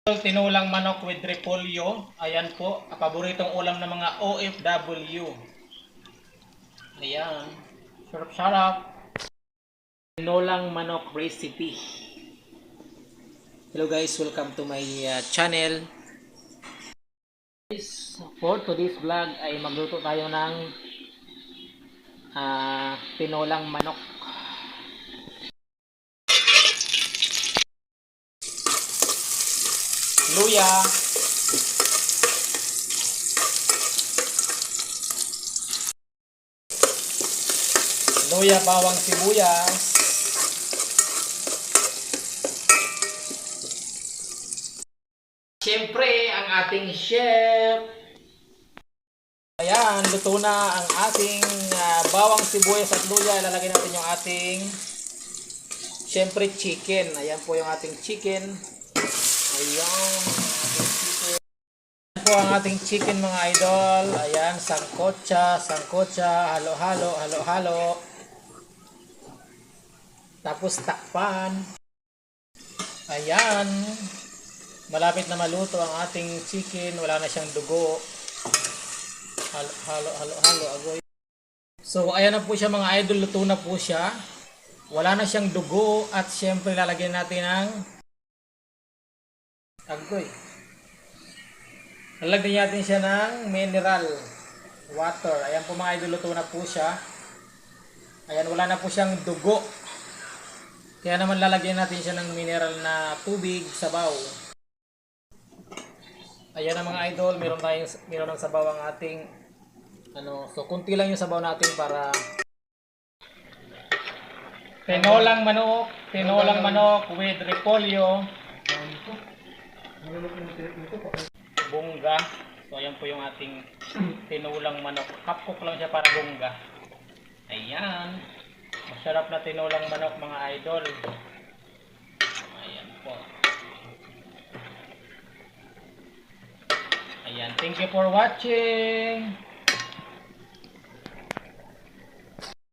Tinulang manok with repolyo. Ayan po, paboritong ulam ng mga OFW. Ayan. Sarap-sarap. Tinulang manok recipe. Hello guys, welcome to my channel. For today's vlog ay magluto tayo ng tinulang manok. Luya, bawang sibuyas, siyempre ang ating chef. Ayan, luto na ang ating bawang sibuyas at luya. Ilalagay natin yung ating siyempre chicken. Ayan po yung ating chicken. Ayan, po ang ating chicken mga idol. Ayan, sangkotsa, halo-halo. Tapos takpan. Ayan, malapit na maluto ang ating chicken. Wala na siyang dugo. Halo, agoy. So, ayan na po siya mga idol. Luto na po siya. Wala na siyang dugo. At syempre lalagyan natin ng agoy. Lalagyan natin siya ng mineral water. Ayan po mga idol, luto na po siya. Ayan, wala na po siyang dugo. Kaya naman lalagyan natin siya ng mineral na tubig, sabaw. Ayan na mga idol, meron ng sabaw ang ating so kunti lang yung sabaw natin para tinolang manok with repolyo. Bongga. So ayan po yung ating tinulang manok. Half-cook lang siya para bongga. Ayan. Masarap na tinulang manok mga idol. Ayan po. Ayan. Thank you for watching.